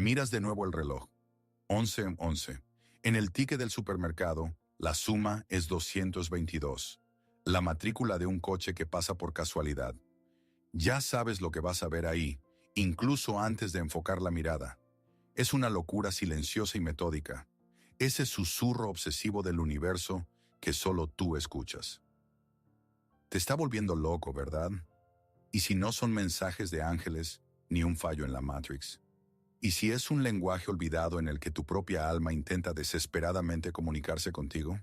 Miras de nuevo el reloj. 11:11. En el ticket del supermercado, la suma es 222. La matrícula de un coche que pasa por casualidad. Ya sabes lo que vas a ver ahí, incluso antes de enfocar la mirada. Es una locura silenciosa y metódica. Ese susurro obsesivo del universo que solo tú escuchas. Te está volviendo loco, ¿verdad? ¿Y si no son mensajes de ángeles ni un fallo en la Matrix? ¿Y si es un lenguaje olvidado en el que tu propia alma intenta desesperadamente comunicarse contigo?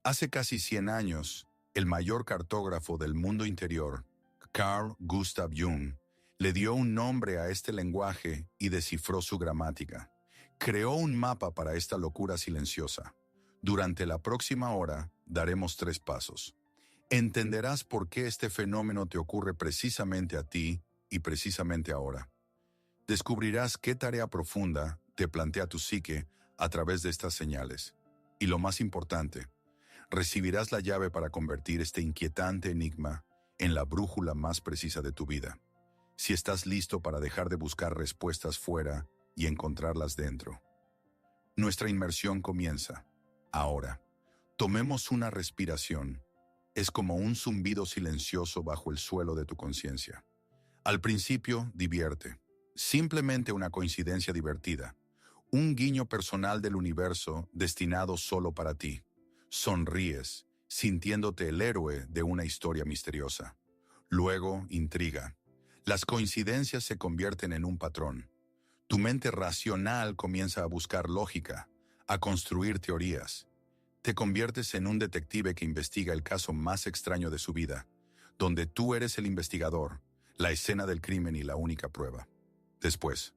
Hace casi 100 años, el mayor cartógrafo del mundo interior, Carl Gustav Jung, le dio un nombre a este lenguaje y descifró su gramática. Creó un mapa para esta locura silenciosa. Durante la próxima hora, daremos 3 pasos. Entenderás por qué este fenómeno te ocurre precisamente a ti y precisamente ahora. Descubrirás qué tarea profunda te plantea tu psique a través de estas señales. Y lo más importante, recibirás la llave para convertir este inquietante enigma en la brújula más precisa de tu vida. Si estás listo para dejar de buscar respuestas fuera y encontrarlas dentro. Nuestra inmersión comienza. Ahora, tomemos una respiración. Es como un zumbido silencioso bajo el suelo de tu conciencia. Al principio, divierte. Simplemente una coincidencia divertida. Un guiño personal del universo destinado solo para ti. Sonríes, sintiéndote el héroe de una historia misteriosa. Luego, intriga. Las coincidencias se convierten en un patrón. Tu mente racional comienza a buscar lógica, a construir teorías. Te conviertes en un detective que investiga el caso más extraño de su vida, donde tú eres el investigador, la escena del crimen y la única prueba. Después,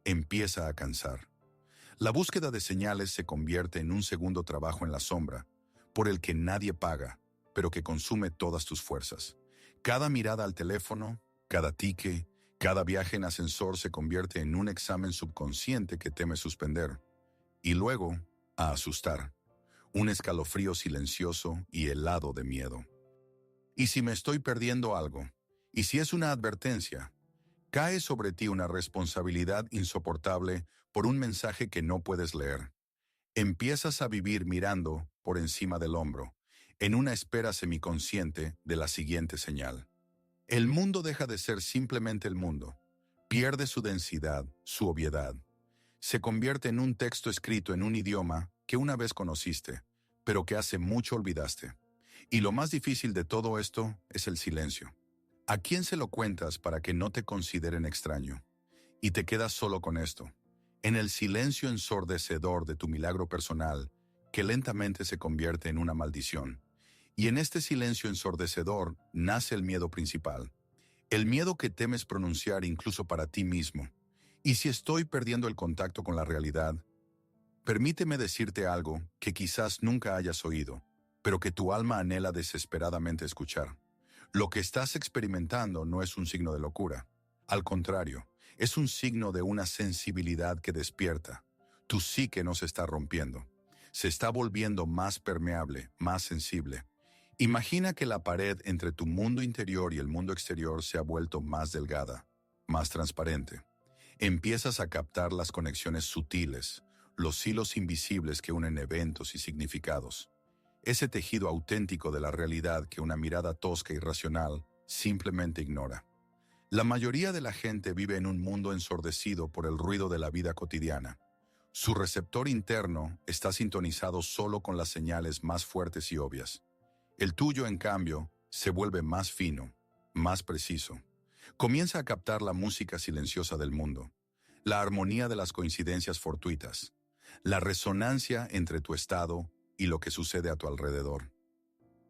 empieza a cansar. La búsqueda de señales se convierte en un segundo trabajo en la sombra, por el que nadie paga, pero que consume todas tus fuerzas. Cada mirada al teléfono, cada ticket, cada viaje en ascensor se convierte en un examen subconsciente que temes suspender. Y luego, a asustar. Un escalofrío silencioso y helado de miedo. ¿Y si me estoy perdiendo algo? ¿Y si es una advertencia? Cae sobre ti una responsabilidad insoportable por un mensaje que no puedes leer. Empiezas a vivir mirando por encima del hombro, en una espera semiconsciente de la siguiente señal. El mundo deja de ser simplemente el mundo. Pierde su densidad, su obviedad. Se convierte en un texto escrito en un idioma que una vez conociste, pero que hace mucho olvidaste. Y lo más difícil de todo esto es el silencio. ¿A quién se lo cuentas para que no te consideren extraño? Y te quedas solo con esto, en el silencio ensordecedor de tu milagro personal, que lentamente se convierte en una maldición. Y en este silencio ensordecedor nace el miedo principal. El miedo que temes pronunciar incluso para ti mismo. ¿Y si estoy perdiendo el contacto con la realidad? Permíteme decirte algo que quizás nunca hayas oído, pero que tu alma anhela desesperadamente escuchar. Lo que estás experimentando no es un signo de locura. Al contrario, es un signo de una sensibilidad que despierta. Tu psique no se está rompiendo. Se está volviendo más permeable, más sensible. Imagina que la pared entre tu mundo interior y el mundo exterior se ha vuelto más delgada, más transparente. Empiezas a captar las conexiones sutiles, los hilos invisibles que unen eventos y significados. Ese tejido auténtico de la realidad que una mirada tosca y racional simplemente ignora. La mayoría de la gente vive en un mundo ensordecido por el ruido de la vida cotidiana. Su receptor interno está sintonizado solo con las señales más fuertes y obvias. El tuyo, en cambio, se vuelve más fino, más preciso. Comienza a captar la música silenciosa del mundo, la armonía de las coincidencias fortuitas, la resonancia entre tu estado y lo que sucede a tu alrededor.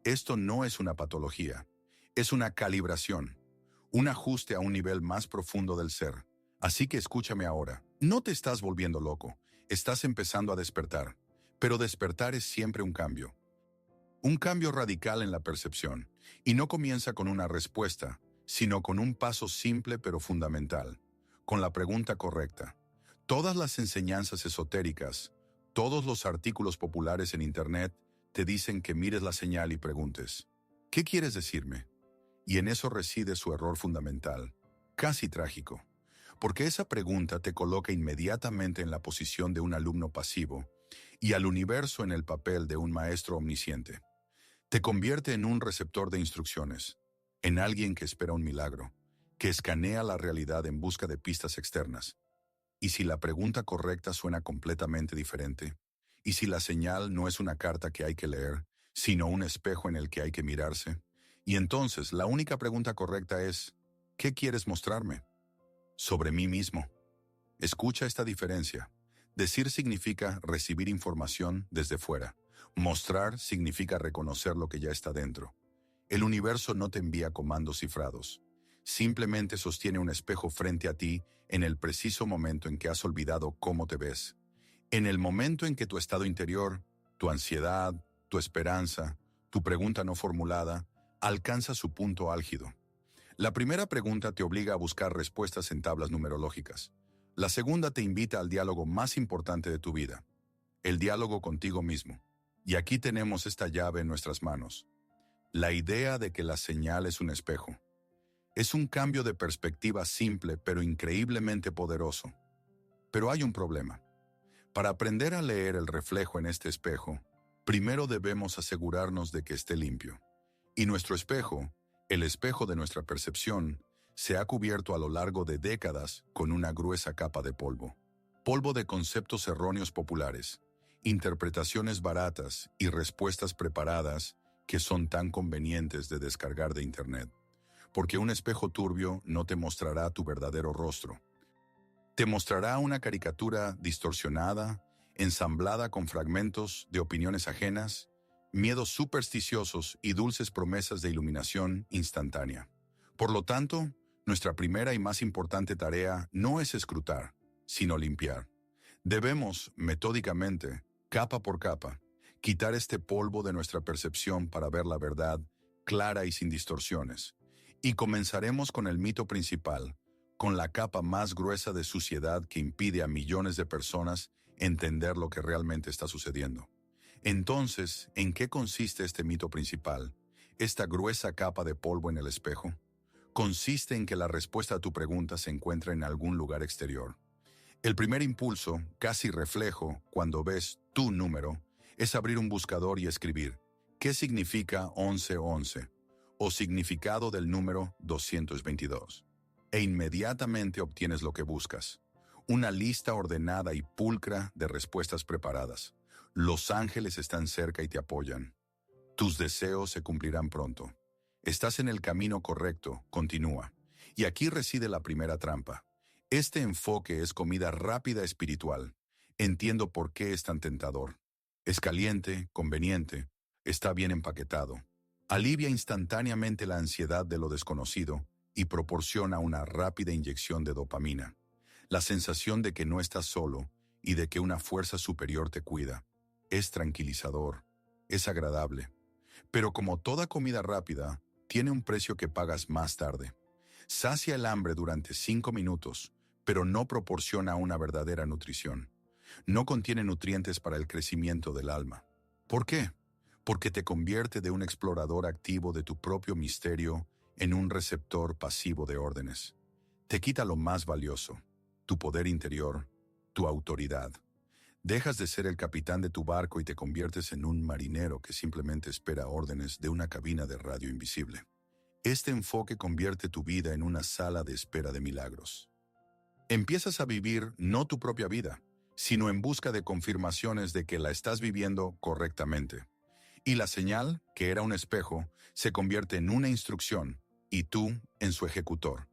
Esto no es una patología, es una calibración, un ajuste a un nivel más profundo del ser. Así que escúchame ahora, no te estás volviendo loco, estás empezando a despertar, pero despertar es siempre un cambio radical en la percepción, y no comienza con una respuesta, sino con un paso simple pero fundamental, con la pregunta correcta. Todas las enseñanzas esotéricas, todos los artículos populares en Internet te dicen que mires la señal y preguntes, ¿qué quieres decirme? Y en eso reside su error fundamental, casi trágico, Porque esa pregunta te coloca inmediatamente en la posición de un alumno pasivo y al universo en el papel de un maestro omnisciente. Te convierte en un receptor de instrucciones, en alguien que espera un milagro, que escanea la realidad en busca de pistas externas. Y si la pregunta correcta suena completamente diferente, y si la señal no es una carta que hay que leer, sino un espejo en el que hay que mirarse, y entonces la única pregunta correcta es, ¿qué quieres mostrarme? Sobre mí mismo. Escucha esta diferencia. Decir significa recibir información desde fuera. Mostrar significa reconocer lo que ya está dentro. El universo no te envía comandos cifrados. Simplemente sostiene un espejo frente a ti en el preciso momento en que has olvidado cómo te ves. En el momento en que tu estado interior, tu ansiedad, tu esperanza, tu pregunta no formulada, alcanza su punto álgido. La primera pregunta te obliga a buscar respuestas en tablas numerológicas. La segunda te invita al diálogo más importante de tu vida, el diálogo contigo mismo. Y aquí tenemos esta llave en nuestras manos. La idea de que la señal es un espejo. Es un cambio de perspectiva simple pero increíblemente poderoso. Pero hay un problema. Para aprender a leer el reflejo en este espejo, primero debemos asegurarnos de que esté limpio. Y nuestro espejo, el espejo de nuestra percepción, se ha cubierto a lo largo de décadas con una gruesa capa de polvo. Polvo de conceptos erróneos populares, interpretaciones baratas y respuestas preparadas que son tan convenientes de descargar de Internet. Porque un espejo turbio no te mostrará tu verdadero rostro. Te mostrará una caricatura distorsionada, ensamblada con fragmentos de opiniones ajenas, miedos supersticiosos y dulces promesas de iluminación instantánea. Por lo tanto, nuestra primera y más importante tarea no es escrutar, sino limpiar. Debemos, metódicamente, capa por capa, quitar este polvo de nuestra percepción para ver la verdad clara y sin distorsiones. Y comenzaremos con el mito principal, con la capa más gruesa de suciedad que impide a millones de personas entender lo que realmente está sucediendo. Entonces, ¿en qué consiste este mito principal? Esta gruesa capa de polvo en el espejo consiste en que la respuesta a tu pregunta se encuentra en algún lugar exterior. El primer impulso, casi reflejo, cuando ves tu número, es abrir un buscador y escribir ¿qué significa 1111? O significado del número 222. E inmediatamente obtienes lo que buscas. Una lista ordenada y pulcra de respuestas preparadas. Los ángeles están cerca y te apoyan. Tus deseos se cumplirán pronto. Estás en el camino correcto, continúa. Y aquí reside la primera trampa. Este enfoque es comida rápida espiritual. Entiendo por qué es tan tentador. Es caliente, conveniente, está bien empaquetado. Alivia instantáneamente la ansiedad de lo desconocido y proporciona una rápida inyección de dopamina. La sensación de que no estás solo y de que una fuerza superior te cuida. Es tranquilizador, es agradable. Pero como toda comida rápida, tiene un precio que pagas más tarde. Sacia el hambre durante 5 minutos, pero no proporciona una verdadera nutrición. No contiene nutrientes para el crecimiento del alma. ¿Por qué? Porque te convierte de un explorador activo de tu propio misterio en un receptor pasivo de órdenes. Te quita lo más valioso, tu poder interior, tu autoridad. Dejas de ser el capitán de tu barco y te conviertes en un marinero que simplemente espera órdenes de una cabina de radio invisible. Este enfoque convierte tu vida en una sala de espera de milagros. Empiezas a vivir no tu propia vida, sino en busca de confirmaciones de que la estás viviendo correctamente. Y la señal, que era un espejo, se convierte en una instrucción, y tú en su ejecutor.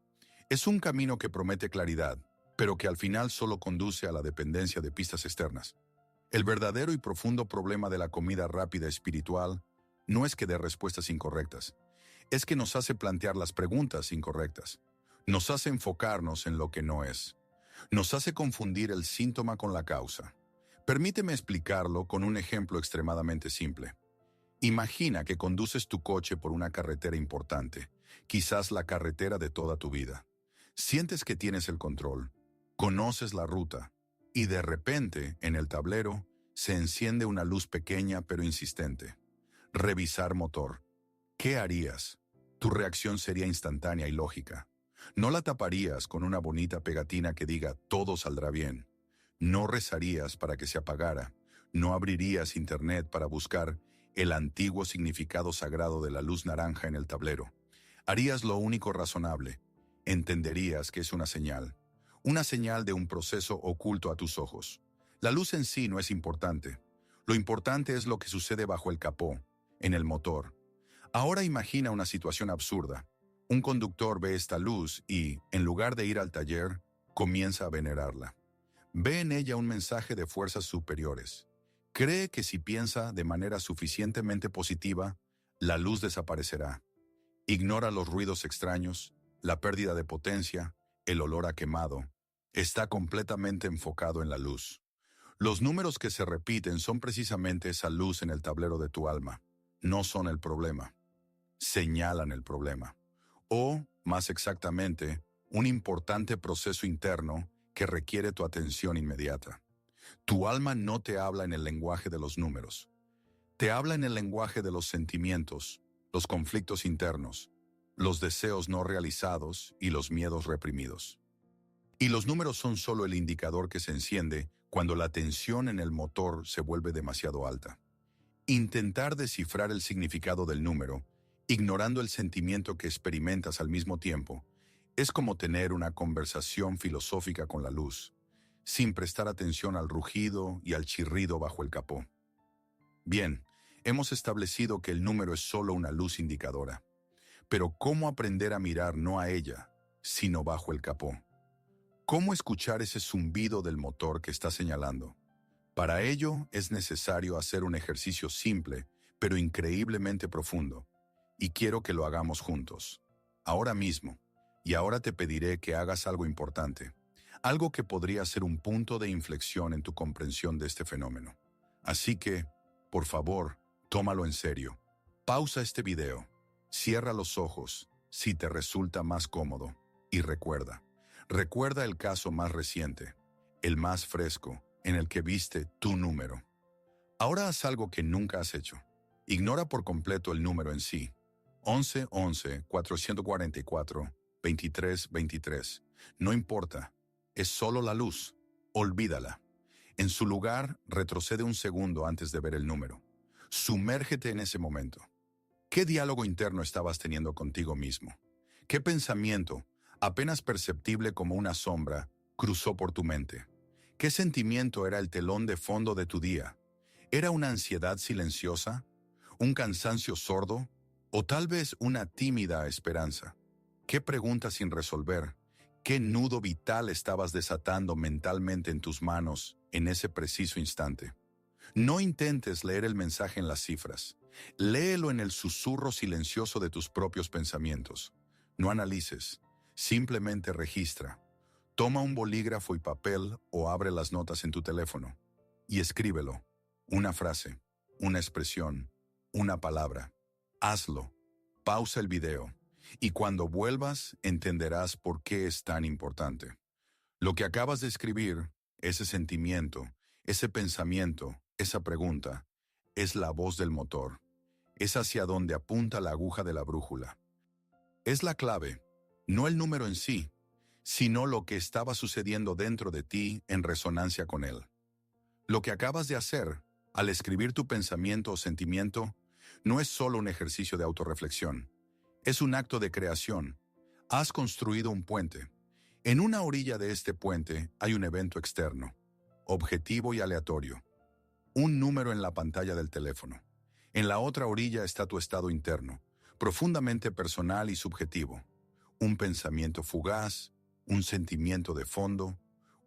Es un camino que promete claridad, pero que al final solo conduce a la dependencia de pistas externas. El verdadero y profundo problema de la comida rápida espiritual no es que dé respuestas incorrectas, es que nos hace plantear las preguntas incorrectas. Nos hace enfocarnos en lo que no es. Nos hace confundir el síntoma con la causa. Permíteme explicarlo con un ejemplo extremadamente simple. Imagina que conduces tu coche por una carretera importante, quizás la carretera de toda tu vida. Sientes que tienes el control, conoces la ruta, y de repente, en el tablero, se enciende una luz pequeña pero insistente. Revisar motor. ¿Qué harías? Tu reacción sería instantánea y lógica. No la taparías con una bonita pegatina que diga todo saldrá bien. No rezarías para que se apagara. No abrirías internet para buscar el antiguo significado sagrado de la luz naranja en el tablero. Harías lo único razonable. Entenderías que es una señal de un proceso oculto a tus ojos. La luz en sí no es importante. Lo importante es lo que sucede bajo el capó, en el motor. Ahora imagina una situación absurda. Un conductor ve esta luz y, en lugar de ir al taller, comienza a venerarla. Ve en ella un mensaje de fuerzas superiores. Cree que si piensa de manera suficientemente positiva, la luz desaparecerá. Ignora los ruidos extraños, la pérdida de potencia, el olor a quemado. Está completamente enfocado en la luz. Los números que se repiten son precisamente esa luz en el tablero de tu alma. No son el problema. Señalan el problema. O, más exactamente, un importante proceso interno que requiere tu atención inmediata. Tu alma no te habla en el lenguaje de los números. Te habla en el lenguaje de los sentimientos, los conflictos internos, los deseos no realizados y los miedos reprimidos. Y los números son solo el indicador que se enciende cuando la tensión en el motor se vuelve demasiado alta. Intentar descifrar el significado del número, ignorando el sentimiento que experimentas al mismo tiempo, es como tener una conversación filosófica con la luz, sin prestar atención al rugido y al chirrido bajo el capó. Bien, hemos establecido que el número es solo una luz indicadora. Pero ¿cómo aprender a mirar no a ella, sino bajo el capó? ¿Cómo escuchar ese zumbido del motor que está señalando? Para ello es necesario hacer un ejercicio simple, pero increíblemente profundo. Y quiero que lo hagamos juntos. Ahora mismo. Y ahora te pediré que hagas algo importante. Algo que podría ser un punto de inflexión en tu comprensión de este fenómeno. Así que, por favor, tómalo en serio. Pausa este video. Cierra los ojos, si te resulta más cómodo. Y recuerda el caso más reciente, el más fresco, en el que viste tu número. Ahora haz algo que nunca has hecho. Ignora por completo el número en sí. 11 11 444 23 23. No importa. Es solo la luz. Olvídala. En su lugar, retrocede un segundo antes de ver el número. Sumérgete en ese momento. ¿Qué diálogo interno estabas teniendo contigo mismo? ¿Qué pensamiento, apenas perceptible como una sombra, cruzó por tu mente? ¿Qué sentimiento era el telón de fondo de tu día? ¿Era una ansiedad silenciosa? ¿Un cansancio sordo? ¿O tal vez una tímida esperanza? ¿Qué pregunta sin resolver? ¿Qué nudo vital estabas desatando mentalmente en tus manos en ese preciso instante? No intentes leer el mensaje en las cifras. Léelo en el susurro silencioso de tus propios pensamientos. No analices, simplemente registra. Toma un bolígrafo y papel o abre las notas en tu teléfono y escríbelo. Una frase, una expresión, una palabra. Hazlo. Pausa el video y cuando vuelvas entenderás por qué es tan importante. Lo que acabas de escribir, ese sentimiento, ese pensamiento, esa pregunta, es la voz del motor. Es hacia donde apunta la aguja de la brújula. Es la clave, no el número en sí, sino lo que estaba sucediendo dentro de ti en resonancia con él. Lo que acabas de hacer, al escribir tu pensamiento o sentimiento, no es solo un ejercicio de autorreflexión. Es un acto de creación. Has construido un puente. En una orilla de este puente hay un evento externo, objetivo y aleatorio. Un número en la pantalla del teléfono. En la otra orilla está tu estado interno, profundamente personal y subjetivo. Un pensamiento fugaz, un sentimiento de fondo,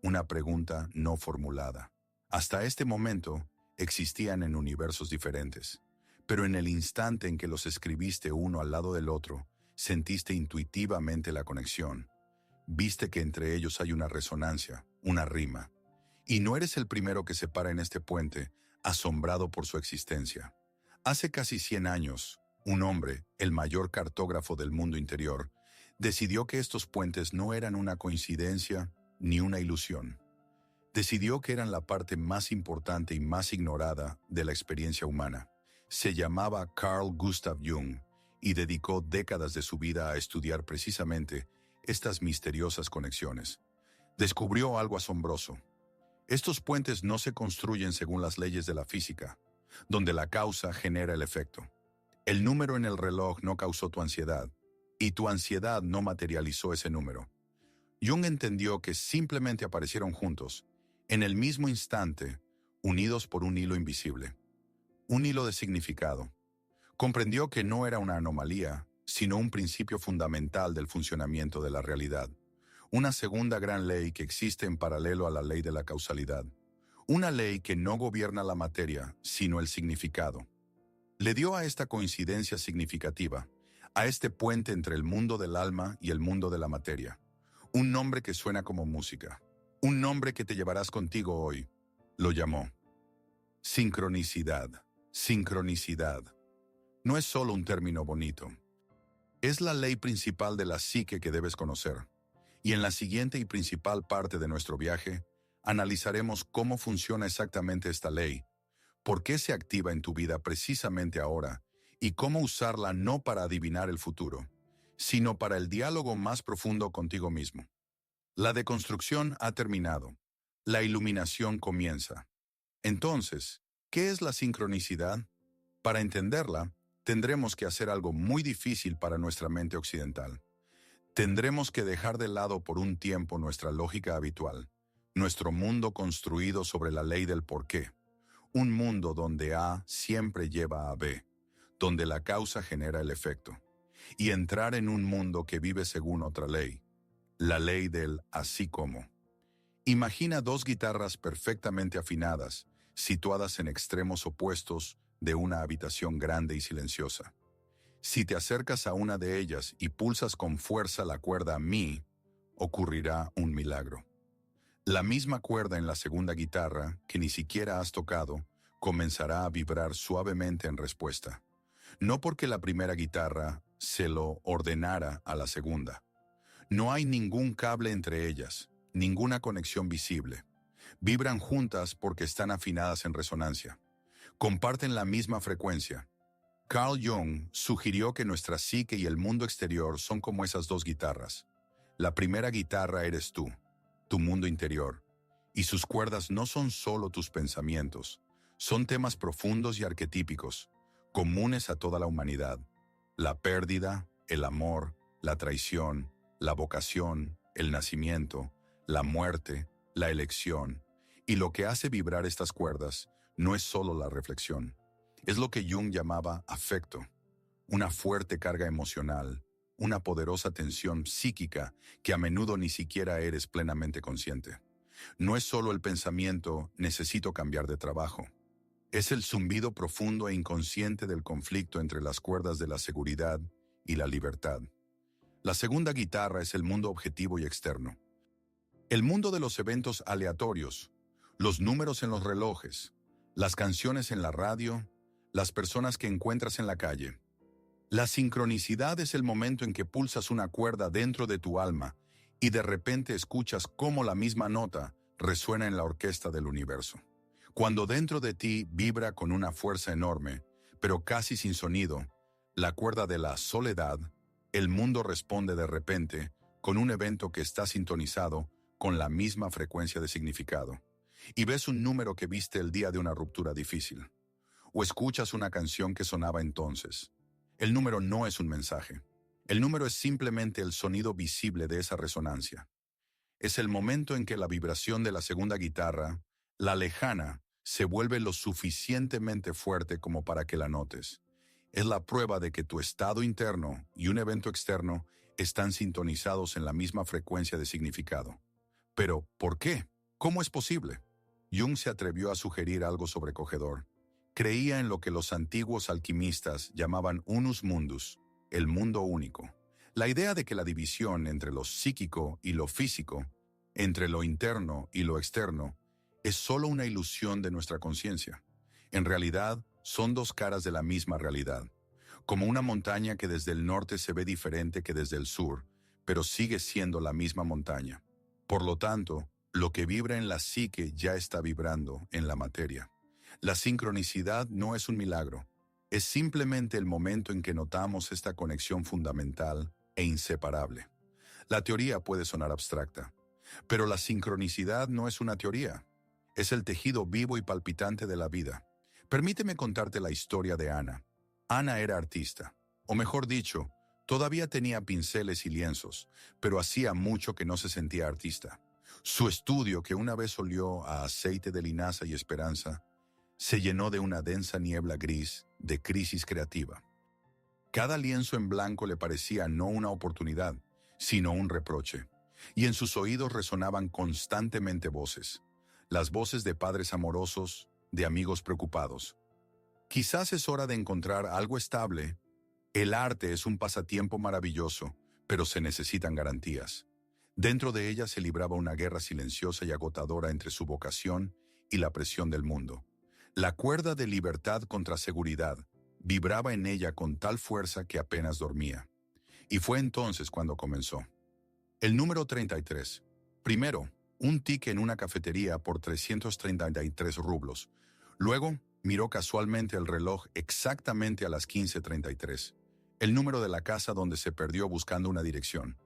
una pregunta no formulada. Hasta este momento existían en universos diferentes, pero en el instante en que los escribiste uno al lado del otro, sentiste intuitivamente la conexión. Viste que entre ellos hay una resonancia, una rima. Y no eres el primero que se para en este puente, asombrado por su existencia. Hace casi 100 años, un hombre, el mayor cartógrafo del mundo interior, decidió que estos puentes no eran una coincidencia ni una ilusión. Decidió que eran la parte más importante y más ignorada de la experiencia humana. Se llamaba Carl Gustav Jung y dedicó décadas de su vida a estudiar precisamente estas misteriosas conexiones. Descubrió algo asombroso. Estos puentes no se construyen según las leyes de la física, donde la causa genera el efecto. El número en el reloj no causó tu ansiedad, y tu ansiedad no materializó ese número. Jung entendió que simplemente aparecieron juntos, en el mismo instante, unidos por un hilo invisible. Un hilo de significado. Comprendió que no era una anomalía, sino un principio fundamental del funcionamiento de la realidad. Una segunda gran ley que existe en paralelo a la ley de la causalidad. Una ley que no gobierna la materia, sino el significado. Le dio a esta coincidencia significativa, a este puente entre el mundo del alma y el mundo de la materia, un nombre que suena como música, un nombre que te llevarás contigo hoy. Lo llamó sincronicidad. Sincronicidad. No es solo un término bonito. Es la ley principal de la psique que debes conocer. Y en la siguiente y principal parte de nuestro viaje, analizaremos cómo funciona exactamente esta ley, por qué se activa en tu vida precisamente ahora, y cómo usarla no para adivinar el futuro, sino para el diálogo más profundo contigo mismo. La deconstrucción ha terminado. La iluminación comienza. Entonces, ¿qué es la sincronicidad? Para entenderla, tendremos que hacer algo muy difícil para nuestra mente occidental. Tendremos que dejar de lado por un tiempo nuestra lógica habitual, nuestro mundo construido sobre la ley del porqué, un mundo donde A siempre lleva a B, donde la causa genera el efecto, y entrar en un mundo que vive según otra ley, la ley del así como. Imagina dos guitarras perfectamente afinadas, situadas en extremos opuestos de una habitación grande y silenciosa. Si te acercas a una de ellas y pulsas con fuerza la cuerda Mi, ocurrirá un milagro. La misma cuerda en la segunda guitarra, que ni siquiera has tocado, comenzará a vibrar suavemente en respuesta. No porque la primera guitarra se lo ordenara a la segunda. No hay ningún cable entre ellas, ninguna conexión visible. Vibran juntas porque están afinadas en resonancia. Comparten la misma frecuencia. Carl Jung sugirió que nuestra psique y el mundo exterior son como esas dos guitarras. La primera guitarra eres tú, tu mundo interior, y sus cuerdas no son solo tus pensamientos, son temas profundos y arquetípicos, comunes a toda la humanidad. La pérdida, el amor, la traición, la vocación, el nacimiento, la muerte, la elección. Y lo que hace vibrar estas cuerdas no es solo la reflexión. Es lo que Jung llamaba afecto, una fuerte carga emocional, una poderosa tensión psíquica que a menudo ni siquiera eres plenamente consciente. No es solo el pensamiento, necesito cambiar de trabajo. Es el zumbido profundo e inconsciente del conflicto entre las cuerdas de la seguridad y la libertad. La segunda guitarra es el mundo objetivo y externo. El mundo de los eventos aleatorios, los números en los relojes, las canciones en la radio, las personas que encuentras en la calle. La sincronicidad es el momento en que pulsas una cuerda dentro de tu alma y de repente escuchas cómo la misma nota resuena en la orquesta del universo. Cuando dentro de ti vibra con una fuerza enorme, pero casi sin sonido, la cuerda de la soledad, el mundo responde de repente con un evento que está sintonizado con la misma frecuencia de significado. Y ves un número que viste el día de una ruptura difícil. O escuchas una canción que sonaba entonces. El número no es un mensaje. El número es simplemente el sonido visible de esa resonancia. Es el momento en que la vibración de la segunda guitarra, la lejana, se vuelve lo suficientemente fuerte como para que la notes. Es la prueba de que tu estado interno y un evento externo están sintonizados en la misma frecuencia de significado. Pero, ¿por qué? ¿Cómo es posible? Jung se atrevió a sugerir algo sobrecogedor. Creía en lo que los antiguos alquimistas llamaban unus mundus, el mundo único. La idea de que la división entre lo psíquico y lo físico, entre lo interno y lo externo, es solo una ilusión de nuestra conciencia. En realidad, son dos caras de la misma realidad, como una montaña que desde el norte se ve diferente que desde el sur, pero sigue siendo la misma montaña. Por lo tanto, lo que vibra en la psique ya está vibrando en la materia. La sincronicidad no es un milagro, es simplemente el momento en que notamos esta conexión fundamental e inseparable. La teoría puede sonar abstracta, pero la sincronicidad no es una teoría. Es el tejido vivo y palpitante de la vida. Permíteme contarte la historia de Ana. Ana era artista, o mejor dicho, todavía tenía pinceles y lienzos, pero hacía mucho que no se sentía artista. Su estudio, que una vez olió a aceite de linaza y esperanza, se llenó de una densa niebla gris de crisis creativa. Cada lienzo en blanco le parecía no una oportunidad, sino un reproche, y en sus oídos resonaban constantemente voces, las voces de padres amorosos, de amigos preocupados. Quizás es hora de encontrar algo estable. El arte es un pasatiempo maravilloso, pero se necesitan garantías. Dentro de ella se libraba una guerra silenciosa y agotadora entre su vocación y la presión del mundo. La cuerda de libertad contra seguridad vibraba en ella con tal fuerza que apenas dormía. Y fue entonces cuando comenzó. El número 33. Primero, un ticket en una cafetería por 333 rublos. Luego, miró casualmente el reloj exactamente a las 15:33. El número de la casa donde se perdió buscando una dirección.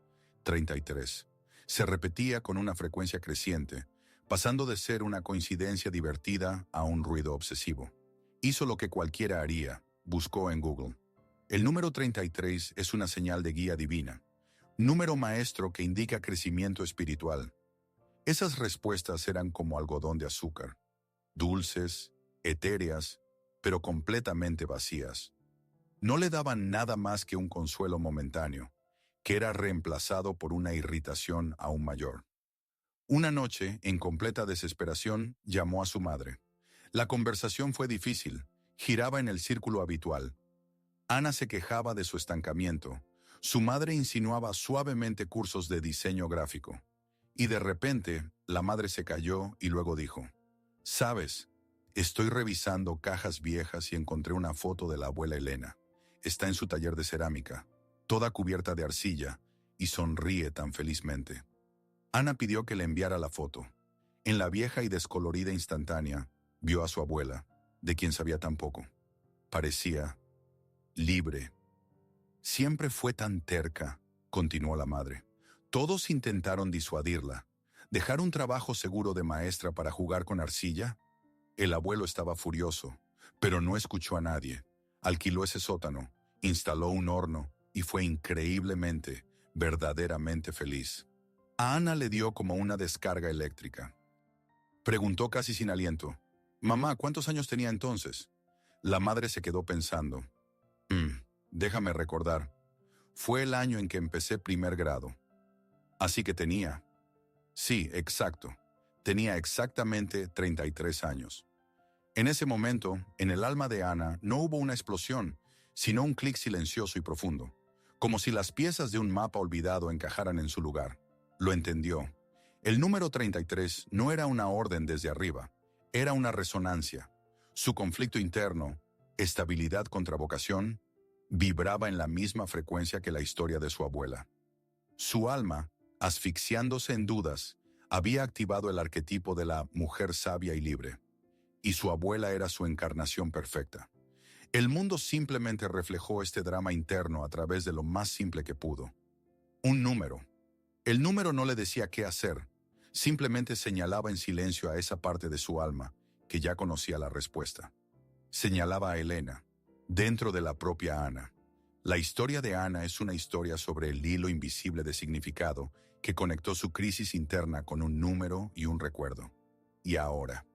33. Se repetía con una frecuencia creciente, pasando de ser una coincidencia divertida a un ruido obsesivo. Hizo lo que cualquiera haría, buscó en Google. El número 33 es una señal de guía divina, número maestro que indica crecimiento espiritual. Esas respuestas eran como algodón de azúcar, dulces, etéreas, pero completamente vacías. No le daban nada más que un consuelo momentáneo, que era reemplazado por una irritación aún mayor. Una noche, en completa desesperación, llamó a su madre. La conversación fue difícil, giraba en el círculo habitual. Ana se quejaba de su estancamiento. Su madre insinuaba suavemente cursos de diseño gráfico. Y de repente, la madre se calló y luego dijo, «Sabes, estoy revisando cajas viejas y encontré una foto de la abuela Elena. Está en su taller de cerámica, toda cubierta de arcilla, y sonríe tan felizmente». Ana pidió que le enviara la foto. En la vieja y descolorida instantánea, vio a su abuela, de quien sabía tan poco. Parecía libre. Siempre fue tan terca, continuó la madre. Todos intentaron disuadirla. ¿Dejar un trabajo seguro de maestra para jugar con arcilla? El abuelo estaba furioso, pero no escuchó a nadie. Alquiló ese sótano, instaló un horno y fue increíblemente, verdaderamente feliz. A Ana le dio como una descarga eléctrica. Preguntó casi sin aliento, «Mamá, ¿cuántos años tenía entonces?» La madre se quedó pensando. Déjame recordar. Fue el año en que empecé primer grado. Así que tenía. Sí, exacto. Tenía exactamente 33 años. En ese momento, en el alma de Ana no hubo una explosión, sino un clic silencioso y profundo, como si las piezas de un mapa olvidado encajaran en su lugar. Lo entendió. El número 33 no era una orden desde arriba, era una resonancia. Su conflicto interno, estabilidad contra vocación, vibraba en la misma frecuencia que la historia de su abuela. Su alma, asfixiándose en dudas, había activado el arquetipo de la mujer sabia y libre, y su abuela era su encarnación perfecta. El mundo simplemente reflejó este drama interno a través de lo más simple que pudo. Un número. El número no le decía qué hacer, simplemente señalaba en silencio a esa parte de su alma que ya conocía la respuesta. Señalaba a Elena, dentro de la propia Ana. La historia de Ana es una historia sobre el hilo invisible de significado que conectó su crisis interna con un número y un recuerdo. Y ahora,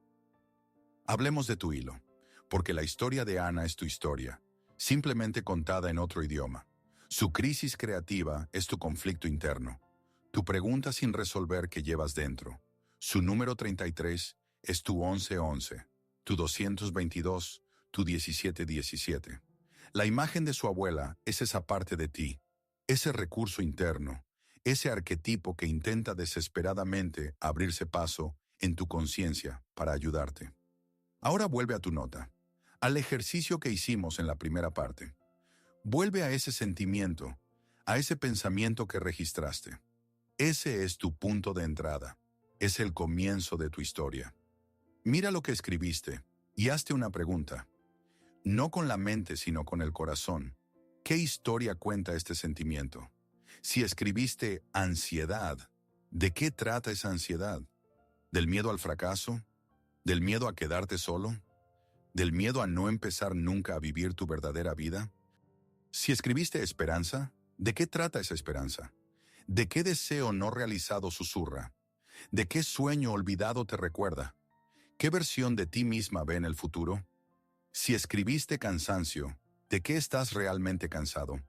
hablemos de tu hilo, porque la historia de Ana es tu historia, simplemente contada en otro idioma. Su crisis creativa es tu conflicto interno, tu pregunta sin resolver que llevas dentro. Su número 33 es tu 1111, tu 222, tu 1717. La imagen de su abuela es esa parte de ti, ese recurso interno, ese arquetipo que intenta desesperadamente abrirse paso en tu conciencia para ayudarte. Ahora vuelve a tu nota, al ejercicio que hicimos en la primera parte. Vuelve a ese sentimiento, a ese pensamiento que registraste. Ese es tu punto de entrada, es el comienzo de tu historia. Mira lo que escribiste y hazte una pregunta. No con la mente, sino con el corazón. ¿Qué historia cuenta este sentimiento? Si escribiste ansiedad, ¿de qué trata esa ansiedad? ¿Del miedo al fracaso? ¿Del miedo a quedarte solo? ¿Del miedo a no empezar nunca a vivir tu verdadera vida? Si escribiste esperanza, ¿de qué trata esa esperanza? ¿De qué deseo no realizado susurra? ¿De qué sueño olvidado te recuerda? ¿Qué versión de ti misma ve en el futuro? Si escribiste cansancio, ¿de qué estás realmente cansado?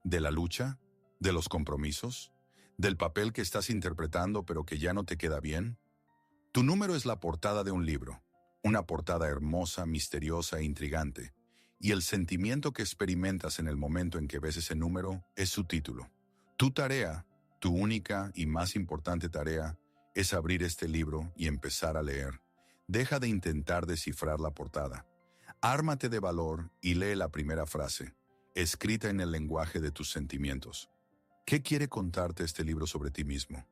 ¿De la lucha? ¿De los compromisos? ¿Del papel que estás interpretando pero que ya no te queda bien? Tu número es la portada de un libro, una portada hermosa, misteriosa e intrigante, y el sentimiento que experimentas en el momento en que ves ese número es su título. Tu tarea, tu única y más importante tarea, es abrir este libro y empezar a leer. Deja de intentar descifrar la portada. Ármate de valor y lee la primera frase, escrita en el lenguaje de tus sentimientos. ¿Qué quiere contarte este libro sobre ti mismo?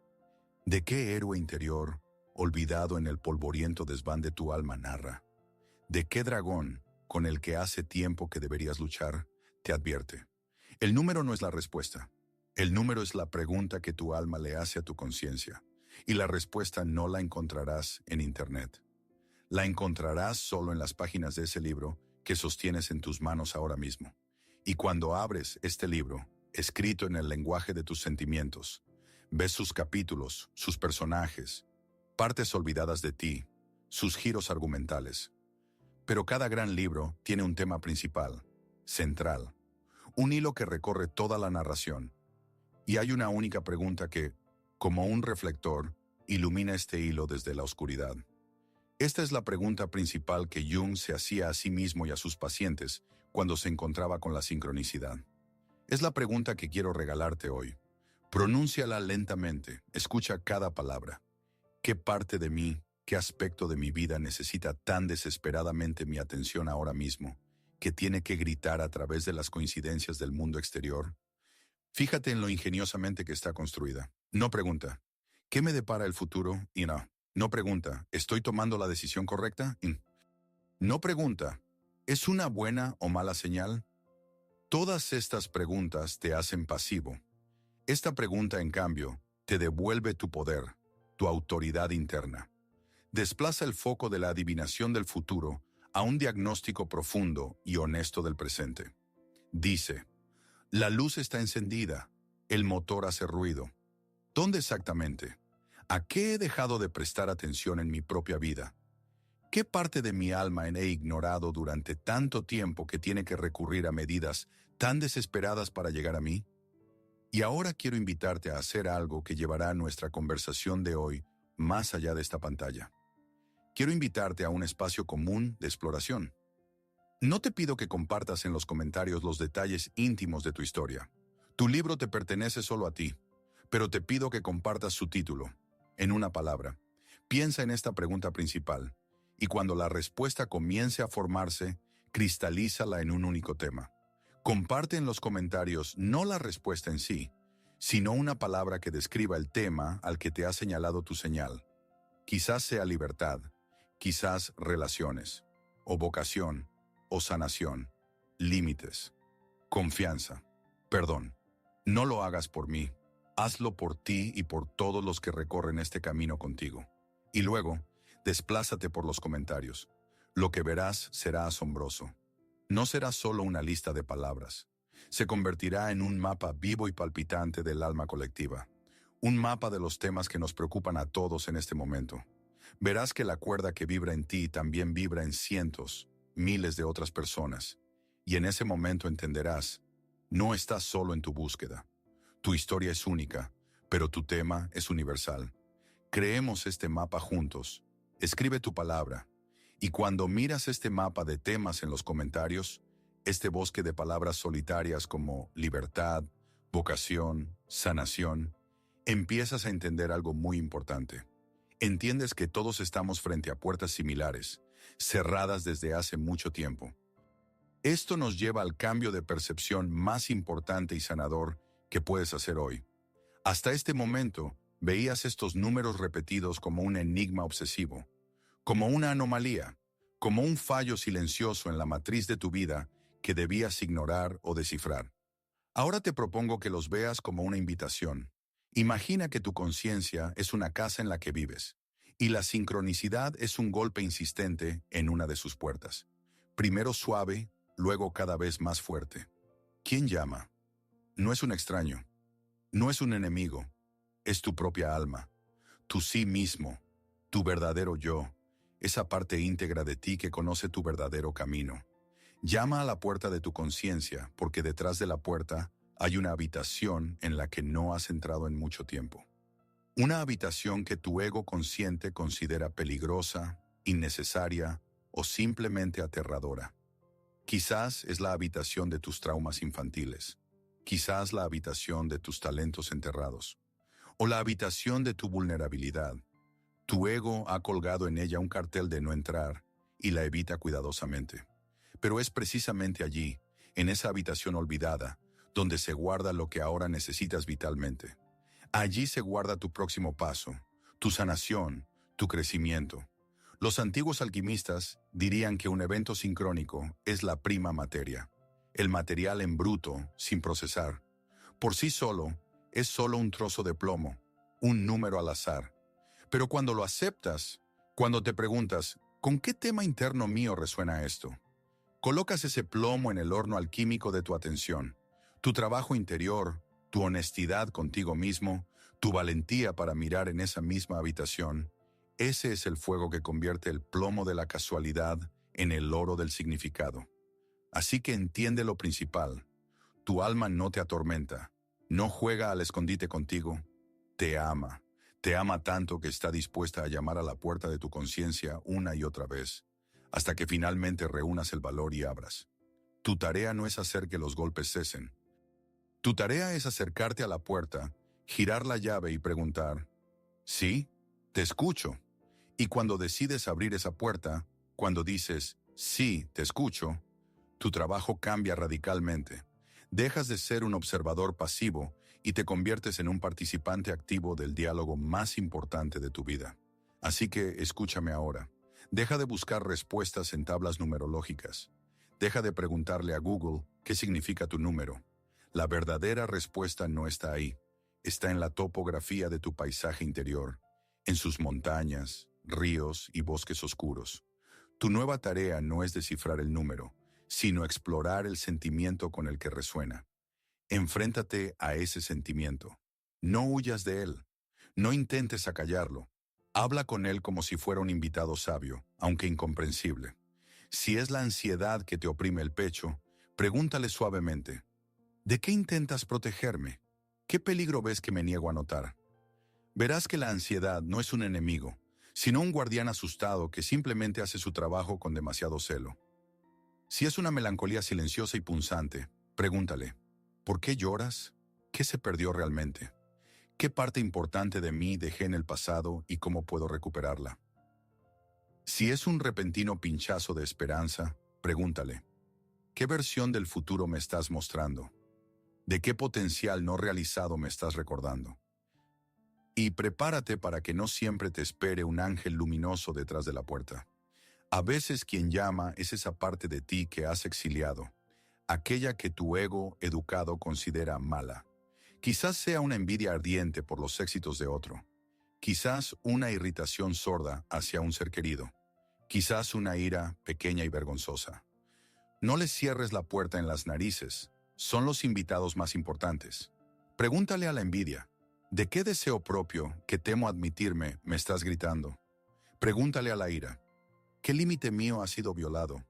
¿De qué héroe interior, olvidado en el polvoriento desván de tu alma, narra? ¿De qué dragón, con el que hace tiempo que deberías luchar, te advierte? El número no es la respuesta. El número es la pregunta que tu alma le hace a tu conciencia, y la respuesta no la encontrarás en Internet. La encontrarás solo en las páginas de ese libro que sostienes en tus manos ahora mismo. Y cuando abres este libro, escrito en el lenguaje de tus sentimientos, ves sus capítulos, sus personajes, partes olvidadas de ti, sus giros argumentales. Pero cada gran libro tiene un tema principal, central, un hilo que recorre toda la narración. Y hay una única pregunta que, como un reflector, ilumina este hilo desde la oscuridad. Esta es la pregunta principal que Jung se hacía a sí mismo y a sus pacientes cuando se encontraba con la sincronicidad. Es la pregunta que quiero regalarte hoy. Pronúnciala lentamente, escucha cada palabra. ¿Qué parte de mí, qué aspecto de mi vida necesita tan desesperadamente mi atención ahora mismo, que tiene que gritar a través de las coincidencias del mundo exterior? Fíjate en lo ingeniosamente que está construida. No pregunta, ¿qué me depara el futuro? Y no pregunta, ¿estoy tomando la decisión correcta? Y no pregunta, ¿es una buena o mala señal? Todas estas preguntas te hacen pasivo. Esta pregunta, en cambio, te devuelve tu poder, tu autoridad interna. Desplaza el foco de la adivinación del futuro a un diagnóstico profundo y honesto del presente. Dice, la luz está encendida, el motor hace ruido. ¿Dónde exactamente? ¿A qué he dejado de prestar atención en mi propia vida? ¿Qué parte de mi alma he ignorado durante tanto tiempo que tiene que recurrir a medidas tan desesperadas para llegar a mí? Y ahora quiero invitarte a hacer algo que llevará nuestra conversación de hoy más allá de esta pantalla. Quiero invitarte a un espacio común de exploración. No te pido que compartas en los comentarios los detalles íntimos de tu historia. Tu libro te pertenece solo a ti, pero te pido que compartas su título. En una palabra, piensa en esta pregunta principal, y cuando la respuesta comience a formarse, cristalízala en un único tema. Comparte en los comentarios no la respuesta en sí, sino una palabra que describa el tema al que te ha señalado tu señal. Quizás sea libertad, quizás relaciones, o vocación, o sanación, límites, confianza, perdón. No lo hagas por mí, hazlo por ti y por todos los que recorren este camino contigo. Y luego, desplázate por los comentarios. Lo que verás será asombroso. No será solo una lista de palabras. Se convertirá en un mapa vivo y palpitante del alma colectiva. Un mapa de los temas que nos preocupan a todos en este momento. Verás que la cuerda que vibra en ti también vibra en cientos, miles de otras personas. Y en ese momento entenderás, no estás solo en tu búsqueda. Tu historia es única, pero tu tema es universal. Creemos este mapa juntos. Escribe tu palabra. Y cuando miras este mapa de temas en los comentarios, este bosque de palabras solitarias como libertad, vocación, sanación, empiezas a entender algo muy importante. Entiendes que todos estamos frente a puertas similares, cerradas desde hace mucho tiempo. Esto nos lleva al cambio de percepción más importante y sanador que puedes hacer hoy. Hasta este momento, veías estos números repetidos como un enigma obsesivo, como una anomalía, como un fallo silencioso en la matriz de tu vida que debías ignorar o descifrar. Ahora te propongo que los veas como una invitación. Imagina que tu conciencia es una casa en la que vives, y la sincronicidad es un golpe insistente en una de sus puertas. Primero suave, luego cada vez más fuerte. ¿Quién llama? No es un extraño, no es un enemigo, es tu propia alma, tu sí mismo, tu verdadero yo, esa parte íntegra de ti que conoce tu verdadero camino. Llama a la puerta de tu conciencia, porque detrás de la puerta hay una habitación en la que no has entrado en mucho tiempo. Una habitación que tu ego consciente considera peligrosa, innecesaria o simplemente aterradora. Quizás es la habitación de tus traumas infantiles, quizás la habitación de tus talentos enterrados, o la habitación de tu vulnerabilidad. Tu ego ha colgado en ella un cartel de no entrar y la evita cuidadosamente. Pero es precisamente allí, en esa habitación olvidada, donde se guarda lo que ahora necesitas vitalmente. Allí se guarda tu próximo paso, tu sanación, tu crecimiento. Los antiguos alquimistas dirían que un evento sincrónico es la prima materia, el material en bruto, sin procesar. Por sí solo, es solo un trozo de plomo, un número al azar. Pero cuando lo aceptas, cuando te preguntas, ¿con qué tema interno mío resuena esto? Colocas ese plomo en el horno alquímico de tu atención, tu trabajo interior, tu honestidad contigo mismo, tu valentía para mirar en esa misma habitación. Ese es el fuego que convierte el plomo de la casualidad en el oro del significado. Así que entiende lo principal. Tu alma no te atormenta, no juega al escondite contigo, te ama. Te ama tanto que está dispuesta a llamar a la puerta de tu conciencia una y otra vez, hasta que finalmente reúnas el valor y abras. Tu tarea no es hacer que los golpes cesen. Tu tarea es acercarte a la puerta, girar la llave y preguntar, ¿sí? Te escucho. Y cuando decides abrir esa puerta, cuando dices, sí, te escucho, tu trabajo cambia radicalmente. Dejas de ser un observador pasivo y te conviertes en un participante activo del diálogo más importante de tu vida. Así que escúchame ahora. Deja de buscar respuestas en tablas numerológicas. Deja de preguntarle a Google qué significa tu número. La verdadera respuesta no está ahí. Está en la topografía de tu paisaje interior, en sus montañas, ríos y bosques oscuros. Tu nueva tarea no es descifrar el número, sino explorar el sentimiento con el que resuena. Enfréntate a ese sentimiento. No huyas de él. No intentes acallarlo. Habla con él como si fuera un invitado sabio, aunque incomprensible. Si es la ansiedad que te oprime el pecho, pregúntale suavemente, ¿de qué intentas protegerme? ¿Qué peligro ves que me niego a notar? Verás que la ansiedad no es un enemigo, sino un guardián asustado que simplemente hace su trabajo con demasiado celo. Si es una melancolía silenciosa y punzante, pregúntale, ¿por qué lloras? ¿Qué se perdió realmente? ¿Qué parte importante de mí dejé en el pasado y cómo puedo recuperarla? Si es un repentino pinchazo de esperanza, pregúntale, ¿qué versión del futuro me estás mostrando? ¿De qué potencial no realizado me estás recordando? Y prepárate para que no siempre te espere un ángel luminoso detrás de la puerta. A veces quien llama es esa parte de ti que has exiliado, aquella que tu ego educado considera mala. Quizás sea una envidia ardiente por los éxitos de otro. Quizás una irritación sorda hacia un ser querido. Quizás una ira pequeña y vergonzosa. No les cierres la puerta en las narices. Son los invitados más importantes. Pregúntale a la envidia, ¿de qué deseo propio que temo admitirme me estás gritando? Pregúntale a la ira, ¿qué límite mío ha sido violado?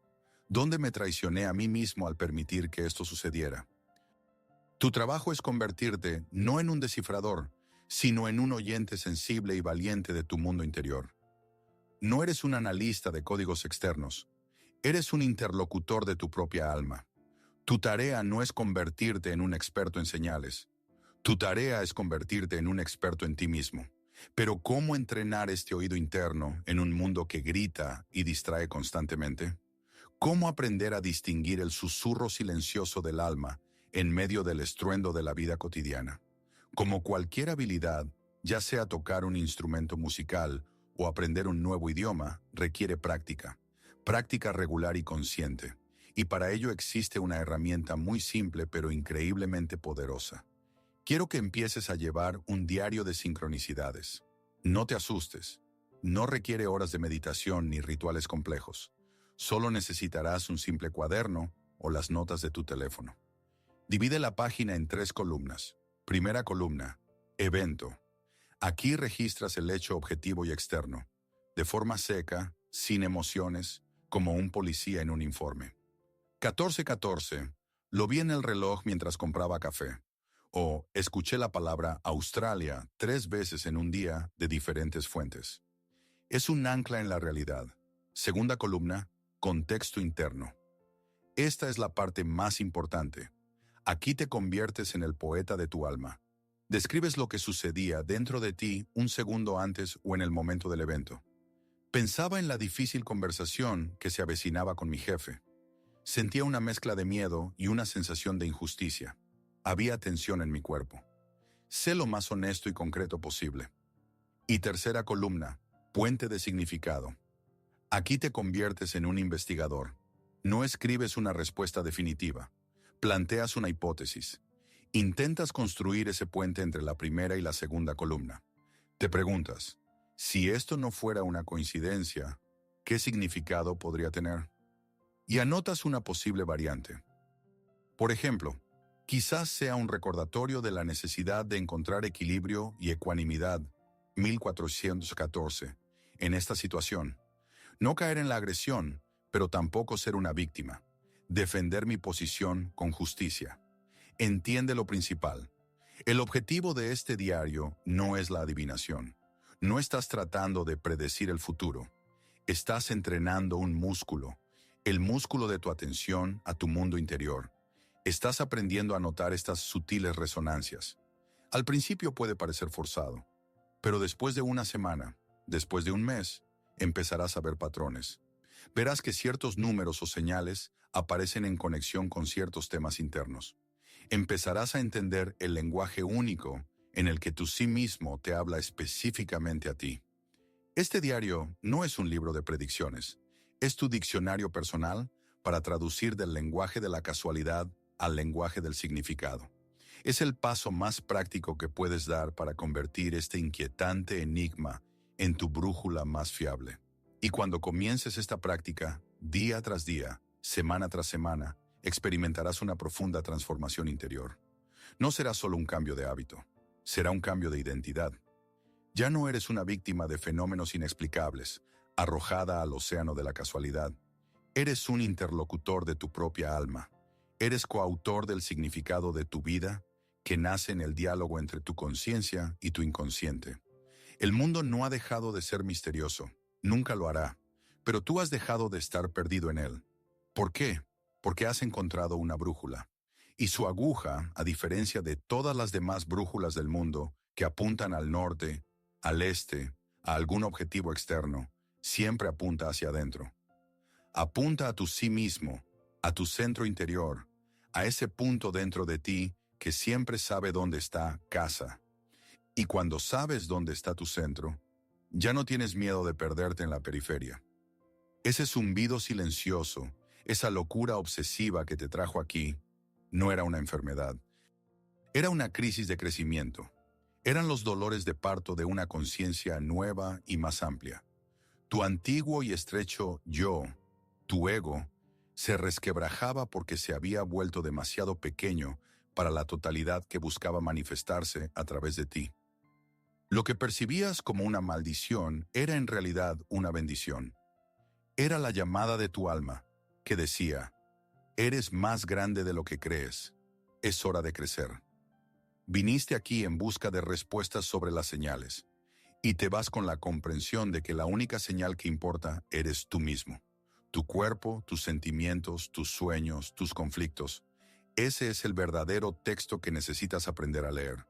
¿Dónde me traicioné a mí mismo al permitir que esto sucediera? Tu trabajo es convertirte no en un descifrador, sino en un oyente sensible y valiente de tu mundo interior. No eres un analista de códigos externos, eres un interlocutor de tu propia alma. Tu tarea no es convertirte en un experto en señales. Tu tarea es convertirte en un experto en ti mismo. Pero ¿cómo entrenar este oído interno en un mundo que grita y distrae constantemente? ¿Cómo aprender a distinguir el susurro silencioso del alma en medio del estruendo de la vida cotidiana? Como cualquier habilidad, ya sea tocar un instrumento musical o aprender un nuevo idioma, requiere práctica. Práctica regular y consciente. Y para ello existe una herramienta muy simple pero increíblemente poderosa. Quiero que empieces a llevar un diario de sincronicidades. No te asustes. No requiere horas de meditación ni rituales complejos. Solo necesitarás un simple cuaderno o las notas de tu teléfono. Divide la página en 3 columnas. Primera columna, evento. Aquí registras el hecho objetivo y externo, de forma seca, sin emociones, como un policía en un informe. 14:14. Lo vi en el reloj mientras compraba café. O escuché la palabra Australia 3 veces en un día de diferentes fuentes. Es un ancla en la realidad. Segunda columna, contexto interno. Esta es la parte más importante. Aquí te conviertes en el poeta de tu alma. Describes lo que sucedía dentro de ti un segundo antes o en el momento del evento. Pensaba en la difícil conversación que se avecinaba con mi jefe. Sentía una mezcla de miedo y una sensación de injusticia. Había tensión en mi cuerpo. Sé lo más honesto y concreto posible. Y tercera columna, puente de significado. Aquí te conviertes en un investigador. No escribes una respuesta definitiva. Planteas una hipótesis. Intentas construir ese puente entre la primera y la segunda columna. Te preguntas, si esto no fuera una coincidencia, ¿qué significado podría tener? Y anotas una posible variante. Por ejemplo, quizás sea un recordatorio de la necesidad de encontrar equilibrio y ecuanimidad, 1414, en esta situación. No caer en la agresión, pero tampoco ser una víctima. Defender mi posición con justicia. Entiende lo principal. El objetivo de este diario no es la adivinación. No estás tratando de predecir el futuro. Estás entrenando un músculo, el músculo de tu atención a tu mundo interior. Estás aprendiendo a notar estas sutiles resonancias. Al principio puede parecer forzado, pero después de una semana, después de un mes, empezarás a ver patrones. Verás que ciertos números o señales aparecen en conexión con ciertos temas internos. Empezarás a entender el lenguaje único en el que tu sí mismo te habla específicamente a ti. Este diario no es un libro de predicciones, es tu diccionario personal para traducir del lenguaje de la casualidad al lenguaje del significado. Es el paso más práctico que puedes dar para convertir este inquietante enigma en tu brújula más fiable. Y cuando comiences esta práctica, día tras día, semana tras semana, experimentarás una profunda transformación interior. No será solo un cambio de hábito, será un cambio de identidad. Ya no eres una víctima de fenómenos inexplicables, arrojada al océano de la casualidad. Eres un interlocutor de tu propia alma. Eres coautor del significado de tu vida, que nace en el diálogo entre tu conciencia y tu inconsciente. El mundo no ha dejado de ser misterioso, nunca lo hará, pero tú has dejado de estar perdido en él. ¿Por qué? Porque has encontrado una brújula. Y su aguja, a diferencia de todas las demás brújulas del mundo, que apuntan al norte, al este, a algún objetivo externo, siempre apunta hacia adentro. Apunta a tu sí mismo, a tu centro interior, a ese punto dentro de ti que siempre sabe dónde está casa. Y cuando sabes dónde está tu centro, ya no tienes miedo de perderte en la periferia. Ese zumbido silencioso, esa locura obsesiva que te trajo aquí, no era una enfermedad. Era una crisis de crecimiento. Eran los dolores de parto de una conciencia nueva y más amplia. Tu antiguo y estrecho yo, tu ego, se resquebrajaba porque se había vuelto demasiado pequeño para la totalidad que buscaba manifestarse a través de ti. Lo que percibías como una maldición era en realidad una bendición. Era la llamada de tu alma, que decía, eres más grande de lo que crees, es hora de crecer. Viniste aquí en busca de respuestas sobre las señales, y te vas con la comprensión de que la única señal que importa eres tú mismo. Tu cuerpo, tus sentimientos, tus sueños, tus conflictos. Ese es el verdadero texto que necesitas aprender a leer.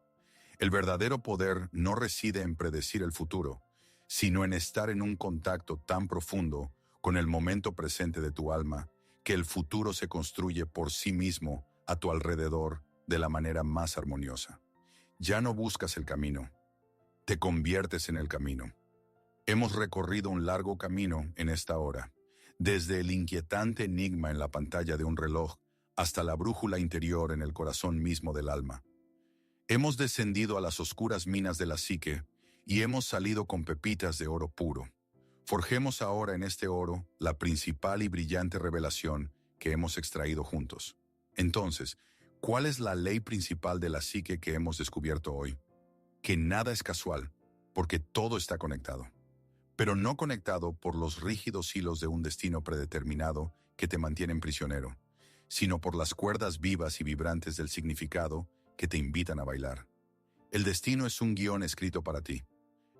El verdadero poder no reside en predecir el futuro, sino en estar en un contacto tan profundo con el momento presente de tu alma que el futuro se construye por sí mismo a tu alrededor de la manera más armoniosa. Ya no buscas el camino, te conviertes en el camino. Hemos recorrido un largo camino en esta hora, Desde el inquietante enigma en la pantalla de un reloj hasta la brújula interior en el corazón mismo del alma. Hemos descendido a las oscuras minas de la psique y hemos salido con pepitas de oro puro. Forjemos ahora en este oro la principal y brillante revelación que hemos extraído juntos. Entonces, ¿cuál es la ley principal de la psique que hemos descubierto hoy? Que nada es casual, porque todo está conectado. Pero no conectado por los rígidos hilos de un destino predeterminado que te mantienen prisionero, sino por las cuerdas vivas y vibrantes del significado que te invitan a bailar. El destino es un guión escrito para ti.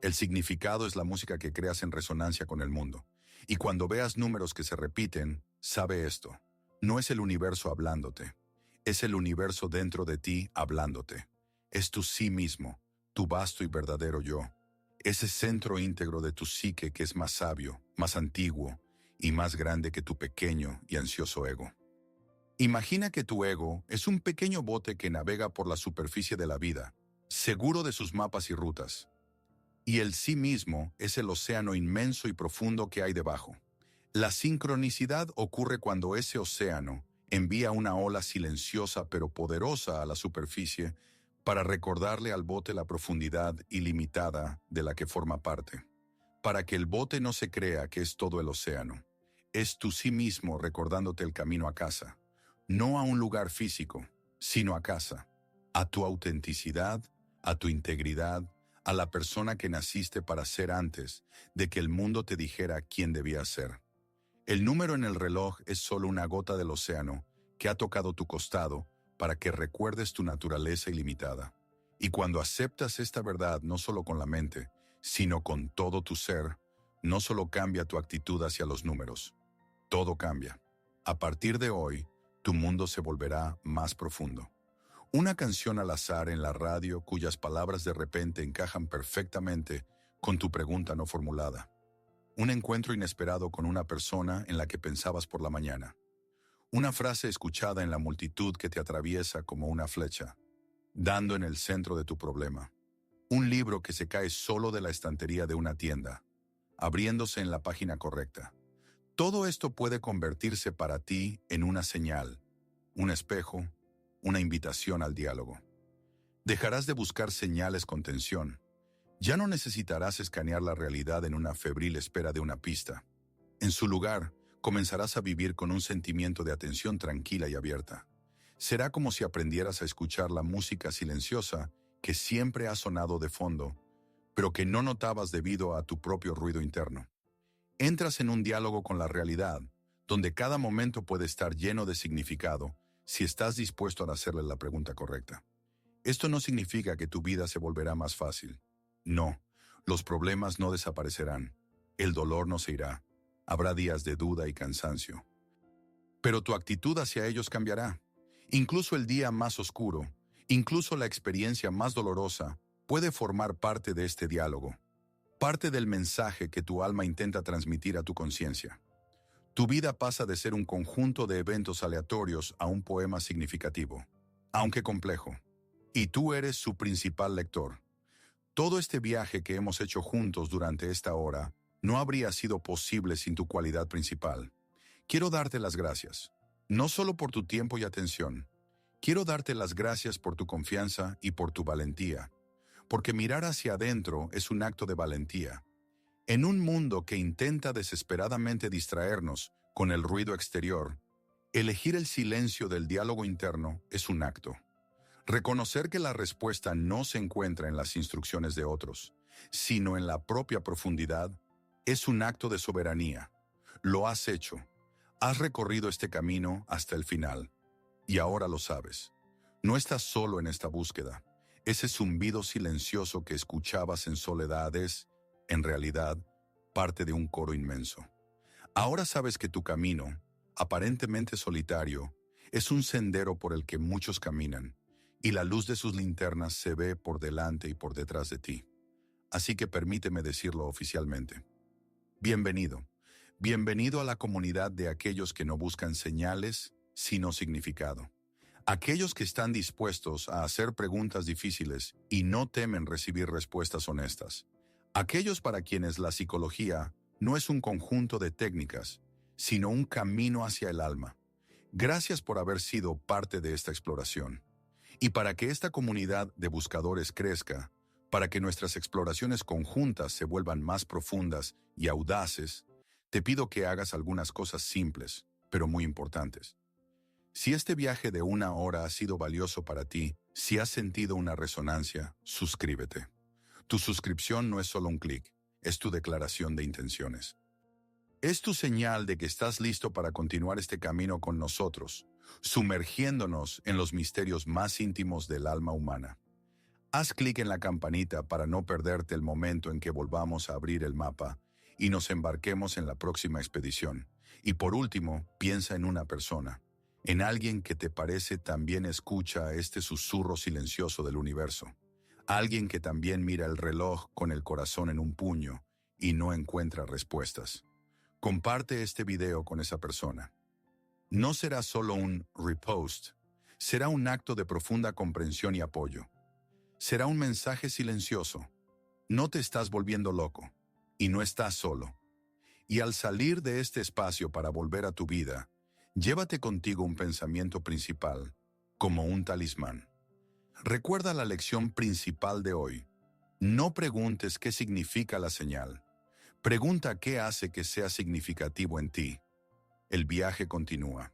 El significado es la música que creas en resonancia con el mundo. Y cuando veas números que se repiten, sabe esto: no es el universo hablándote, es el universo dentro de ti hablándote. Es tu sí mismo, tu vasto y verdadero yo. Ese centro íntegro de tu psique que es más sabio, más antiguo y más grande que tu pequeño y ansioso ego. Imagina que tu ego es un pequeño bote que navega por la superficie de la vida, seguro de sus mapas y rutas. Y el sí mismo es el océano inmenso y profundo que hay debajo. La sincronicidad ocurre cuando ese océano envía una ola silenciosa pero poderosa a la superficie para recordarle al bote la profundidad ilimitada de la que forma parte. Para que el bote no se crea que es todo el océano. Es tu sí mismo recordándote el camino a casa. No a un lugar físico, sino a casa. A tu autenticidad, a tu integridad, a la persona que naciste para ser antes de que el mundo te dijera quién debías ser. El número en el reloj es solo una gota del océano que ha tocado tu costado para que recuerdes tu naturaleza ilimitada. Y cuando aceptas esta verdad no solo con la mente, sino con todo tu ser, no solo cambia tu actitud hacia los números. Todo cambia. A partir de hoy, tu mundo se volverá más profundo. Una canción al azar en la radio cuyas palabras de repente encajan perfectamente con tu pregunta no formulada. Un encuentro inesperado con una persona en la que pensabas por la mañana. Una frase escuchada en la multitud que te atraviesa como una flecha, dando en el centro de tu problema. Un libro que se cae solo de la estantería de una tienda, abriéndose en la página correcta. Todo esto puede convertirse para ti en una señal, un espejo, una invitación al diálogo. Dejarás de buscar señales con tensión. Ya no necesitarás escanear la realidad en una febril espera de una pista. En su lugar, comenzarás a vivir con un sentimiento de atención tranquila y abierta. Será como si aprendieras a escuchar la música silenciosa que siempre ha sonado de fondo, pero que no notabas debido a tu propio ruido interno. Entras en un diálogo con la realidad, donde cada momento puede estar lleno de significado si estás dispuesto a hacerle la pregunta correcta. Esto no significa que tu vida se volverá más fácil. No, los problemas no desaparecerán. El dolor no se irá. Habrá días de duda y cansancio. Pero tu actitud hacia ellos cambiará. Incluso el día más oscuro, incluso la experiencia más dolorosa, puede formar parte de este diálogo. Parte del mensaje que tu alma intenta transmitir a tu conciencia. Tu vida pasa de ser un conjunto de eventos aleatorios a un poema significativo, aunque complejo. Y tú eres su principal lector. Todo este viaje que hemos hecho juntos durante esta hora no habría sido posible sin tu cualidad principal. Quiero darte las gracias, no solo por tu tiempo y atención. Quiero darte las gracias por tu confianza y por tu valentía, porque mirar hacia adentro es un acto de valentía. En un mundo que intenta desesperadamente distraernos con el ruido exterior, elegir el silencio del diálogo interno es un acto. Reconocer que la respuesta no se encuentra en las instrucciones de otros, sino en la propia profundidad, es un acto de soberanía. Lo has hecho. Has recorrido este camino hasta el final. Y ahora lo sabes. No estás solo en esta búsqueda. Ese zumbido silencioso que escuchabas en soledad es, en realidad, parte de un coro inmenso. Ahora sabes que tu camino, aparentemente solitario, es un sendero por el que muchos caminan, y la luz de sus linternas se ve por delante y por detrás de ti. Así que permíteme decirlo oficialmente. Bienvenido. Bienvenido a la comunidad de aquellos que no buscan señales, sino significado. Aquellos que están dispuestos a hacer preguntas difíciles y no temen recibir respuestas honestas. Aquellos para quienes la psicología no es un conjunto de técnicas, sino un camino hacia el alma. Gracias por haber sido parte de esta exploración. Y para que esta comunidad de buscadores crezca, para que nuestras exploraciones conjuntas se vuelvan más profundas y audaces, te pido que hagas algunas cosas simples, pero muy importantes. Si este viaje de 1 hora ha sido valioso para ti, si has sentido una resonancia, suscríbete. Tu suscripción no es solo un clic, es tu declaración de intenciones. Es tu señal de que estás listo para continuar este camino con nosotros, sumergiéndonos en los misterios más íntimos del alma humana. Haz clic en la campanita para no perderte el momento en que volvamos a abrir el mapa y nos embarquemos en la próxima expedición. Y por último, piensa en una persona, en alguien que te parece también escucha este susurro silencioso del universo. Alguien que también mira el reloj con el corazón en un puño y no encuentra respuestas. Comparte este video con esa persona. No será solo un repost, será un acto de profunda comprensión y apoyo. Será un mensaje silencioso. No te estás volviendo loco y no estás solo. Y al salir de este espacio para volver a tu vida, llévate contigo un pensamiento principal, como un talismán. Recuerda la lección principal de hoy. No preguntes qué significa la señal. Pregunta qué hace que sea significativo en ti. El viaje continúa.